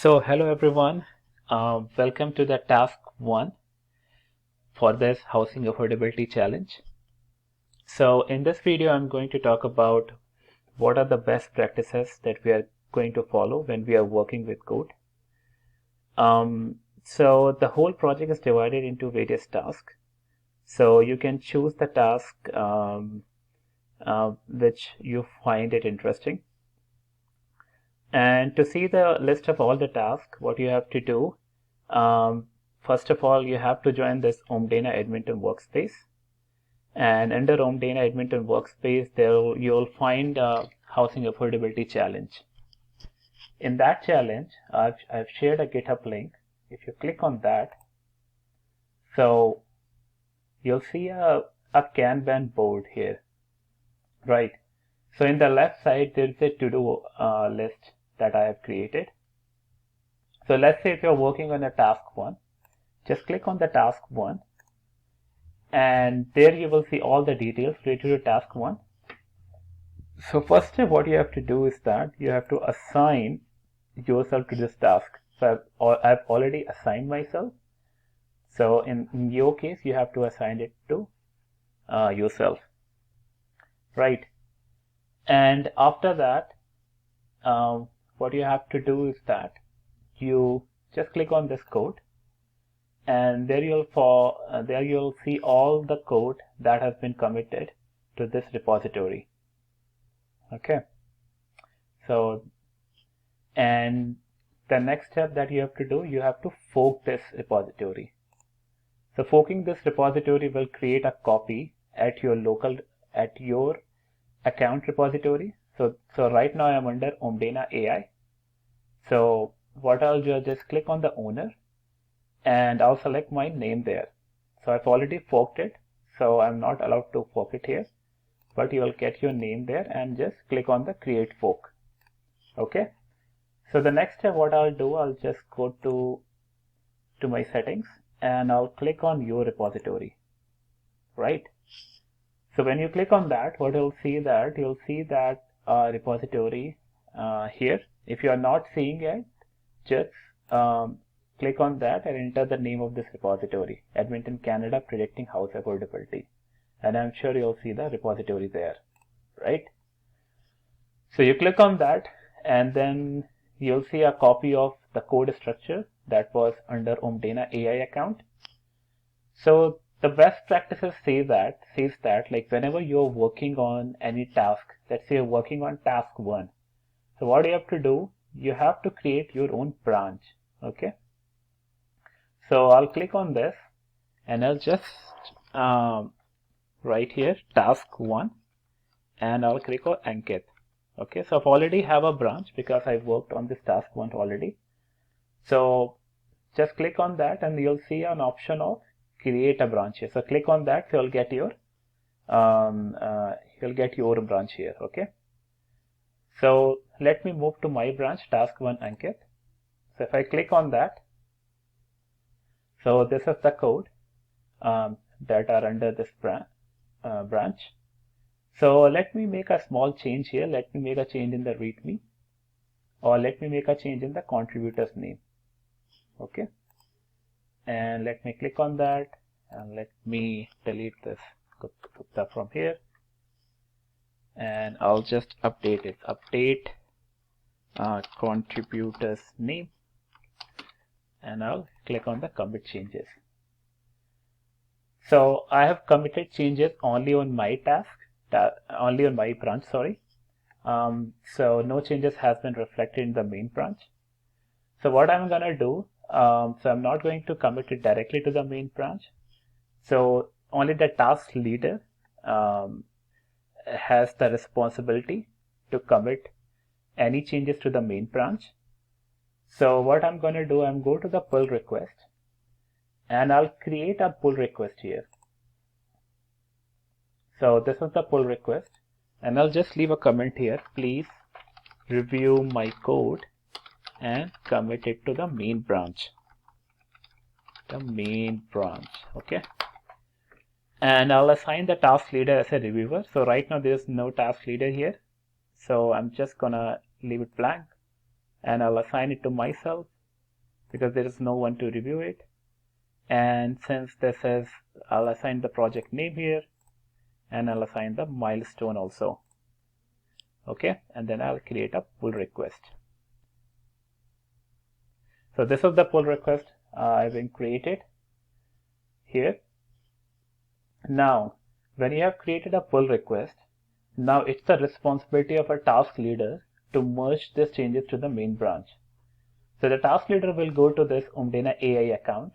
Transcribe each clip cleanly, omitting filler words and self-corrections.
Hello everyone. Welcome to the task 1 for this housing affordability challenge. So in this video, I'm going to talk about what are the best practices that we are going to follow when we are working with code. So the whole project is divided into various tasks. So you can choose the task which you find it interesting. And to see the list of all the tasks, what you have to do, first of all, you have to join this Omdena Edmonton workspace. And under Omdena Edmonton workspace, there you'll find a housing affordability challenge. In that challenge, I've shared a GitHub link. If you click on that, so you'll see a Kanban board here, right? So in the left side, there's a to-do list that I have created. So let's say if you're working on a task 1, just click on the task 1, and there you will see all the details related to task 1. So first step, what you have to do is that you have to assign yourself to this task. So I've already assigned myself. So in your case, you have to assign it to yourself, right? And after that, what you have to do is that you just click on this code, and there you'll see all the code that has been committed to this repository. Okay. So, and the next step that you have to do, you have to fork this repository. So forking this repository will create a copy at your account repository. So right now I'm under Omdena AI. So what I'll do is just click on the owner, and I'll select my name there. So I've already forked it, so I'm not allowed to fork it here, but you will get your name there and just click on the create fork. Okay. So the next step, what I'll do, I'll just go to my settings, and I'll click on your repository, right? So when you click on that, what you'll see that repository here. If you are not seeing it, just click on that and enter the name of this repository, Edmonton, Canada, Predicting House Affordability. And I'm sure you'll see the repository there, right? So you click on that, and then you'll see a copy of the code structure that was under Omdena AI account. So the best practices says that like whenever you're working on any task, let's say you're working on task 1. So what you have to do, you have to create your own branch. Okay. So I'll click on this, and I'll just write here task 1, and I'll click on Ankit. Okay, so I've already have a branch because I worked on this task 1 already. So just click on that, and you'll see an option of create a branch here. So click on that, so you'll get your branch here. Okay. So let me move to my branch, task 1 Ankit. So if I click on that, so this is the code that are under this branch. So let me make a small change here. Let me make a change in the README, or let me make a change in the contributor's name. Okay. And let me click on that, and let me delete this Gupta from here, and I'll just update it. Update contributor's name, and I'll click on the commit changes. So I have committed changes only on my only on my branch, sorry. So no changes has been reflected in the main branch. So what I'm gonna do, so I'm not going to commit it directly to the main branch. So only the task leader has the responsibility to commit any changes to the main branch. So what I'm going to do, I'm go to the pull request, and I'll create a pull request here. So this is the pull request, and I'll just leave a comment here. Please review my code and commit it to the main branch. Okay. And I'll assign the task leader as a reviewer. So right now there's no task leader here, so I'm just gonna leave it blank. and I'll assign it to myself because there is no one to review it. And since this is, I'll assign the project name here, and I'll assign the milestone also. Okay, and then I'll create a pull request. So this is the pull request I've been created here. Now, when you have created a pull request, now it's the responsibility of a task leader to merge these changes to the main branch. So the task leader will go to this Omdena AI account,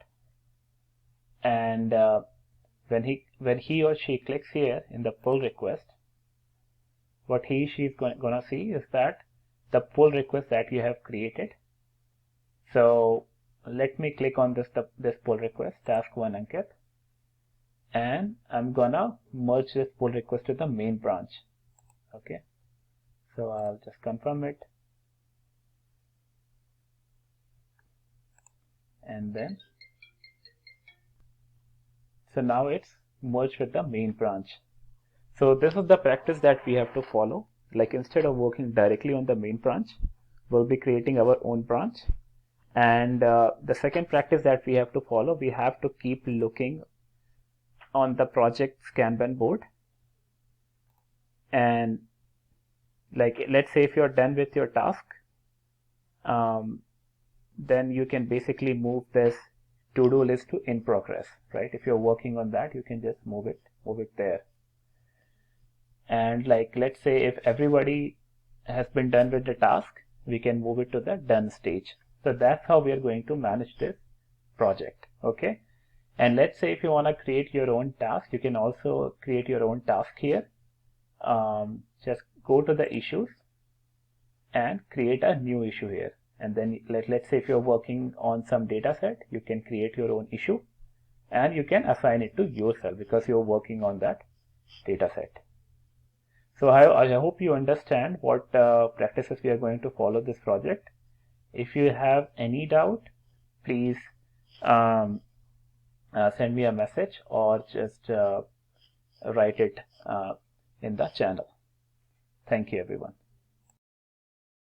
and when he or she clicks here in the pull request, what she is gonna see is that the pull request that you have created. So let me click on this pull request, Task-1 Ankit, and I'm gonna merge this pull request to the main branch. Okay, so I'll just confirm it, and then so now it's merged with the main branch. So this is the practice that we have to follow. Like, instead of working directly on the main branch, we'll be creating our own branch. And the second practice that we have to follow, we have to keep looking on the project Kanban board. And like, let's say if you're done with your task, then you can basically move this to-do list to in progress, right? If you're working on that, you can just move it there. And like, let's say if everybody has been done with the task, we can move it to the done stage. So that's how we are going to manage this project. Okay. And let's say if you want to create your own task, you can also create your own task here. Just go to the issues and create a new issue here. And then let's say if you're working on some data set, you can create your own issue and you can assign it to yourself because you're working on that data set. So I hope you understand what practices we are going to follow this project. If you have any doubt, please send me a message or just write it in the channel. Thank you, everyone.